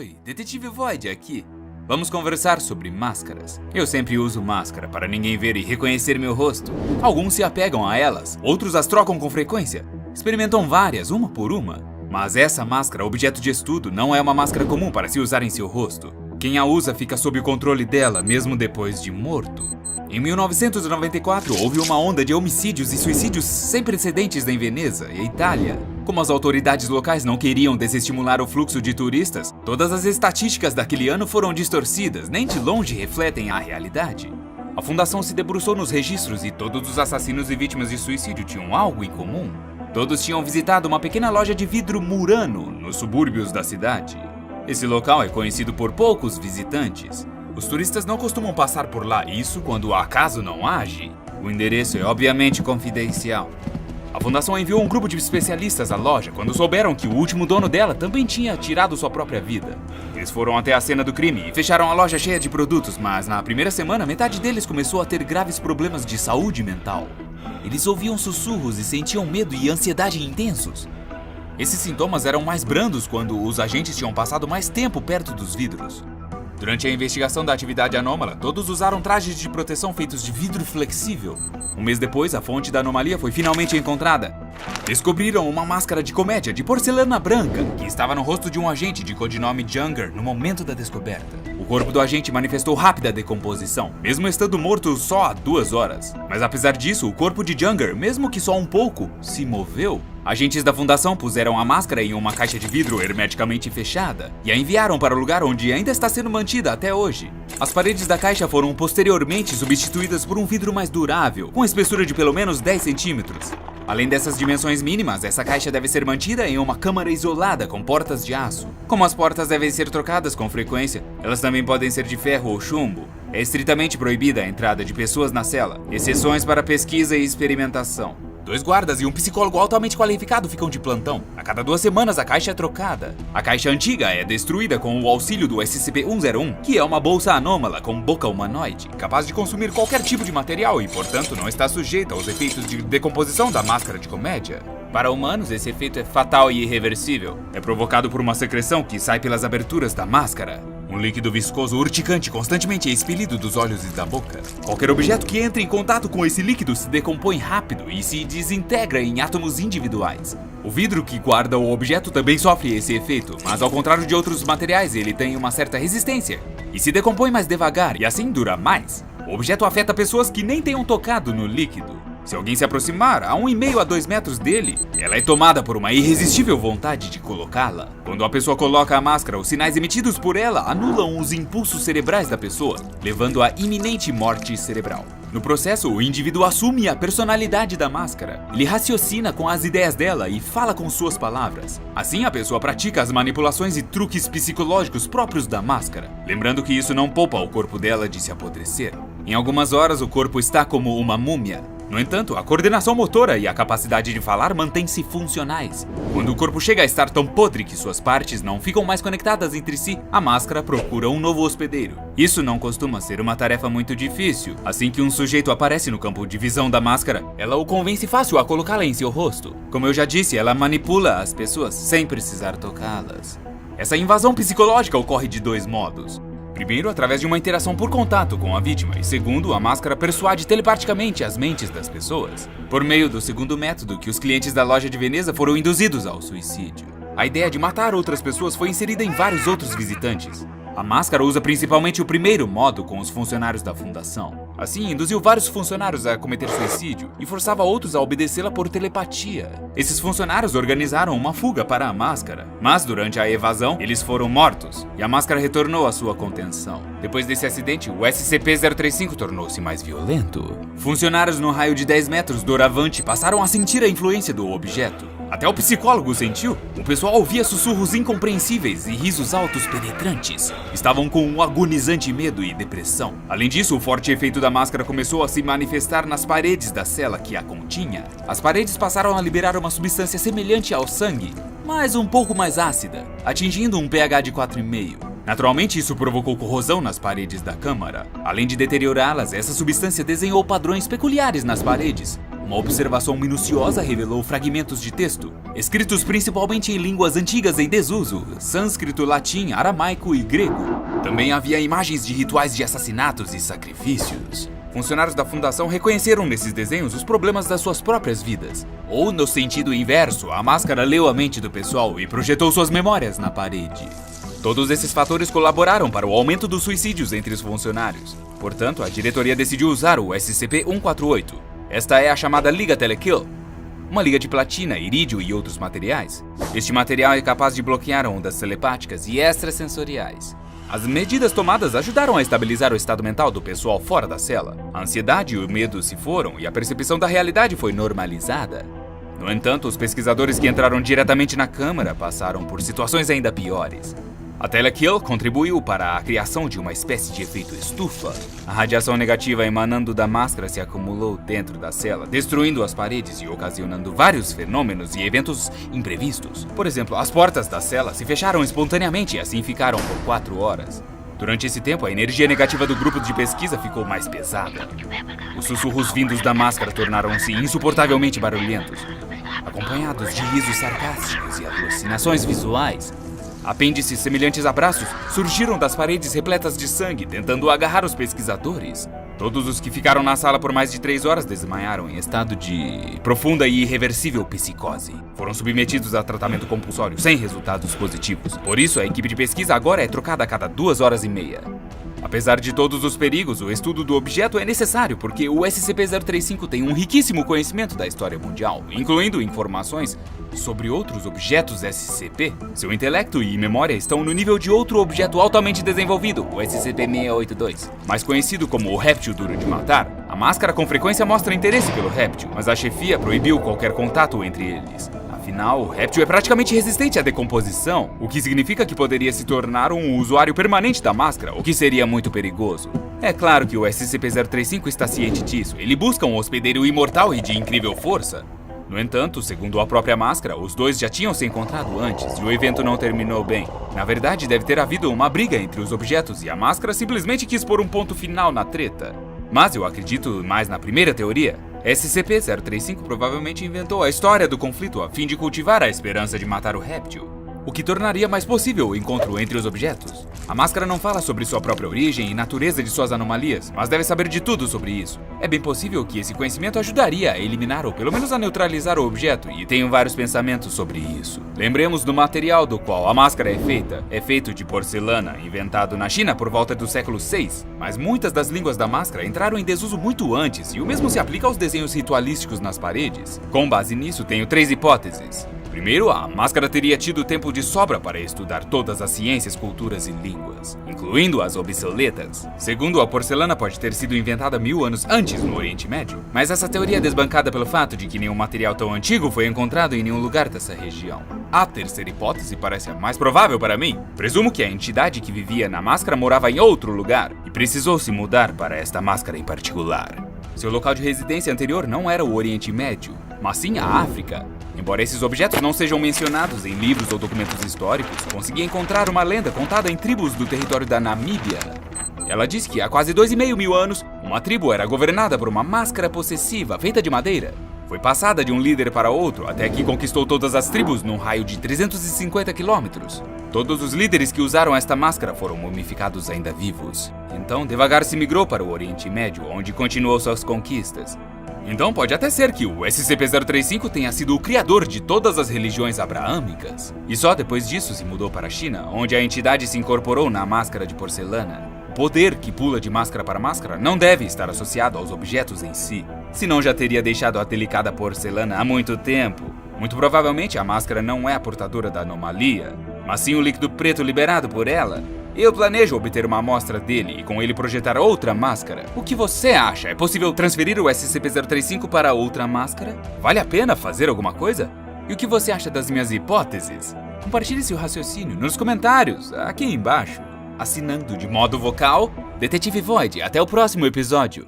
Oi, Detetive Void aqui. Vamos conversar sobre máscaras. Eu sempre uso máscara para ninguém ver e reconhecer meu rosto. Alguns se apegam a elas, outros as trocam com frequência. Experimentam várias, uma por uma. Mas essa máscara, objeto de estudo, não é uma máscara comum para se usar em seu rosto. Quem a usa fica sob o controle dela, mesmo depois de morto. Em 1994, houve uma onda de homicídios e suicídios sem precedentes em Veneza e Itália. Como as autoridades locais não queriam desestimular o fluxo de turistas, todas as estatísticas daquele ano foram distorcidas, nem de longe refletem a realidade. A fundação se debruçou nos registros e todos os assassinos e vítimas de suicídio tinham algo em comum. Todos tinham visitado uma pequena loja de vidro Murano, nos subúrbios da cidade. Esse local é conhecido por poucos visitantes. Os turistas não costumam passar por lá, isso quando o acaso não age. O endereço é obviamente confidencial. A fundação enviou um grupo de especialistas à loja quando souberam que o último dono dela também tinha tirado sua própria vida. Eles foram até a cena do crime e fecharam a loja cheia de produtos, mas na primeira semana metade deles começou a ter graves problemas de saúde mental. Eles ouviam sussurros e sentiam medo e ansiedade intensos. Esses sintomas eram mais brandos quando os agentes tinham passado mais tempo perto dos vidros. Durante a investigação da atividade anômala, todos usaram trajes de proteção feitos de vidro flexível. Um mês depois, a fonte da anomalia foi finalmente encontrada. Descobriram uma máscara de comédia de porcelana branca que estava no rosto de um agente de codinome Junger no momento da descoberta. O corpo do agente manifestou rápida decomposição, mesmo estando morto só há 2 horas. Mas apesar disso, o corpo de Junger, mesmo que só um pouco, se moveu. Agentes da fundação puseram a máscara em uma caixa de vidro hermeticamente fechada e a enviaram para o lugar onde ainda está sendo mantida até hoje. As paredes da caixa foram posteriormente substituídas por um vidro mais durável, com espessura de pelo menos 10 centímetros. Além dessas dimensões mínimas, essa caixa deve ser mantida em uma câmara isolada com portas de aço. Como as portas devem ser trocadas com frequência, elas também podem ser de ferro ou chumbo. É estritamente proibida a entrada de pessoas na cela, exceções para pesquisa e experimentação. 2 guardas e um psicólogo altamente qualificado ficam de plantão. A cada 2 semanas a caixa é trocada. A caixa antiga é destruída com o auxílio do SCP-101, que é uma bolsa anômala com boca humanoide, capaz de consumir qualquer tipo de material e, portanto, não está sujeita aos efeitos de decomposição da máscara de comédia. Para humanos, esse efeito é fatal e irreversível. É provocado por uma secreção que sai pelas aberturas da máscara. Um líquido viscoso urticante constantemente é expelido dos olhos e da boca. Qualquer objeto que entre em contato com esse líquido se decompõe rápido e se desintegra em átomos individuais. O vidro que guarda o objeto também sofre esse efeito, mas ao contrário de outros materiais, ele tem uma certa resistência e se decompõe mais devagar e assim dura mais. O objeto afeta pessoas que nem tenham tocado no líquido. Se alguém se aproximar a 1,5 a 2 metros dele, ela é tomada por uma irresistível vontade de colocá-la. Quando a pessoa coloca a máscara, os sinais emitidos por ela anulam os impulsos cerebrais da pessoa, levando à iminente morte cerebral. No processo, o indivíduo assume a personalidade da máscara. Ele raciocina com as ideias dela e fala com suas palavras. Assim, a pessoa pratica as manipulações e truques psicológicos próprios da máscara, lembrando que isso não poupa o corpo dela de se apodrecer. Em algumas horas, o corpo está como uma múmia. No entanto, a coordenação motora e a capacidade de falar mantêm-se funcionais. Quando o corpo chega a estar tão podre que suas partes não ficam mais conectadas entre si, a máscara procura um novo hospedeiro. Isso não costuma ser uma tarefa muito difícil. Assim que um sujeito aparece no campo de visão da máscara, ela o convence fácil a colocá-la em seu rosto. Como eu já disse, ela manipula as pessoas sem precisar tocá-las. Essa invasão psicológica ocorre de 2 modos. Primeiro, através de uma interação por contato com a vítima, e segundo, a máscara persuade telepaticamente as mentes das pessoas. Por meio do segundo método, que os clientes da loja de Veneza foram induzidos ao suicídio. A ideia de matar outras pessoas foi inserida em vários outros visitantes. A máscara usa principalmente o primeiro modo com os funcionários da fundação. Assim, induziu vários funcionários a cometer suicídio e forçava outros a obedecê-la por telepatia. Esses funcionários organizaram uma fuga para a máscara, mas durante a evasão, eles foram mortos e a máscara retornou à sua contenção. Depois desse acidente, o SCP-035 tornou-se mais violento. Funcionários no raio de 10 metros doravante passaram a sentir a influência do objeto. Até o psicólogo sentiu. O pessoal ouvia sussurros incompreensíveis e risos altos penetrantes. Estavam com um agonizante medo e depressão. Além disso, o forte efeito da máscara começou a se manifestar nas paredes da cela que a continha. As paredes passaram a liberar uma substância semelhante ao sangue, mas um pouco mais ácida, atingindo um pH de 4,5. Naturalmente, isso provocou corrosão nas paredes da câmara. Além de deteriorá-las, essa substância desenhou padrões peculiares nas paredes. Uma observação minuciosa revelou fragmentos de texto, escritos principalmente em línguas antigas em desuso, sânscrito, latim, aramaico e grego. Também havia imagens de rituais de assassinatos e sacrifícios. Funcionários da fundação reconheceram nesses desenhos os problemas das suas próprias vidas. Ou, no sentido inverso, a máscara leu a mente do pessoal e projetou suas memórias na parede. Todos esses fatores colaboraram para o aumento dos suicídios entre os funcionários. Portanto, a diretoria decidiu usar o SCP-148. Esta é a chamada Liga Telekill, uma liga de platina, irídio e outros materiais. Este material é capaz de bloquear ondas telepáticas e extrasensoriais. As medidas tomadas ajudaram a estabilizar o estado mental do pessoal fora da cela. A ansiedade e o medo se foram e a percepção da realidade foi normalizada. No entanto, os pesquisadores que entraram diretamente na câmara passaram por situações ainda piores. A Telekill contribuiu para a criação de uma espécie de efeito estufa. A radiação negativa emanando da máscara se acumulou dentro da cela, destruindo as paredes e ocasionando vários fenômenos e eventos imprevistos. Por exemplo, as portas da cela se fecharam espontaneamente e assim ficaram por 4 horas. Durante esse tempo, a energia negativa do grupo de pesquisa ficou mais pesada. Os sussurros vindos da máscara tornaram-se insuportavelmente barulhentos, acompanhados de risos sarcásticos e alucinações visuais. Apêndices semelhantes a braços surgiram das paredes repletas de sangue, tentando agarrar os pesquisadores. Todos os que ficaram na sala por mais de 3 horas desmaiaram em estado de profunda e irreversível psicose. Foram submetidos a tratamento compulsório sem resultados positivos. Por isso, a equipe de pesquisa agora é trocada a cada 2 horas e meia. Apesar de todos os perigos, o estudo do objeto é necessário porque o SCP-035 tem um riquíssimo conhecimento da história mundial, incluindo informações sobre outros objetos SCP. Seu intelecto e memória estão no nível de outro objeto altamente desenvolvido, o SCP-682. Mais conhecido como o réptil duro de matar, a máscara com frequência mostra interesse pelo réptil, mas a chefia proibiu qualquer contato entre eles. Afinal, o réptil é praticamente resistente à decomposição, o que significa que poderia se tornar um usuário permanente da máscara, o que seria muito perigoso. É claro que o SCP-035 está ciente disso. Ele busca um hospedeiro imortal e de incrível força. No entanto, segundo a própria máscara, os dois já tinham se encontrado antes e o evento não terminou bem. Na verdade, deve ter havido uma briga entre os objetos e a máscara simplesmente quis pôr um ponto final na treta. Mas eu acredito mais na primeira teoria. SCP-035 provavelmente inventou a história do conflito a fim de cultivar a esperança de matar o réptil, o que tornaria mais possível o encontro entre os objetos. A máscara não fala sobre sua própria origem e natureza de suas anomalias, mas deve saber de tudo sobre isso. É bem possível que esse conhecimento ajudaria a eliminar ou pelo menos a neutralizar o objeto, e tenho vários pensamentos sobre isso. Lembremos do material do qual a máscara é feita. É feito de porcelana, inventado na China por volta do século VI, mas muitas das línguas da máscara entraram em desuso muito antes, e o mesmo se aplica aos desenhos ritualísticos nas paredes. Com base nisso, tenho 3 hipóteses. Primeiro, a máscara teria tido tempo de sobra para estudar todas as ciências, culturas e línguas, incluindo as obsoletas. Segundo, a porcelana pode ter sido inventada 1000 anos antes no Oriente Médio, mas essa teoria é desbancada pelo fato de que nenhum material tão antigo foi encontrado em nenhum lugar dessa região. A terceira hipótese parece a mais provável para mim. Presumo que a entidade que vivia na máscara morava em outro lugar e precisou se mudar para esta máscara em particular. Seu local de residência anterior não era o Oriente Médio, mas sim a África. Embora esses objetos não sejam mencionados em livros ou documentos históricos, consegui encontrar uma lenda contada em tribos do território da Namíbia. Ela diz que há quase 2,5 mil anos, uma tribo era governada por uma máscara possessiva feita de madeira. Foi passada de um líder para outro até que conquistou todas as tribos num raio de 350 quilômetros. Todos os líderes que usaram esta máscara foram mumificados ainda vivos. Então, devagar se migrou para o Oriente Médio, onde continuou suas conquistas. Então pode até ser que o SCP-035 tenha sido o criador de todas as religiões abraâmicas. E só depois disso se mudou para a China, onde a entidade se incorporou na máscara de porcelana. O poder que pula de máscara para máscara não deve estar associado aos objetos em si, senão já teria deixado a delicada porcelana há muito tempo. Muito provavelmente a máscara não é a portadora da anomalia, mas sim o líquido preto liberado por ela. Eu planejo obter uma amostra dele e com ele projetar outra máscara. O que você acha? É possível transferir o SCP-035 para outra máscara? Vale a pena fazer alguma coisa? E o que você acha das minhas hipóteses? Compartilhe seu raciocínio nos comentários, aqui embaixo. Assinando de modo vocal, Detetive Void. Até o próximo episódio.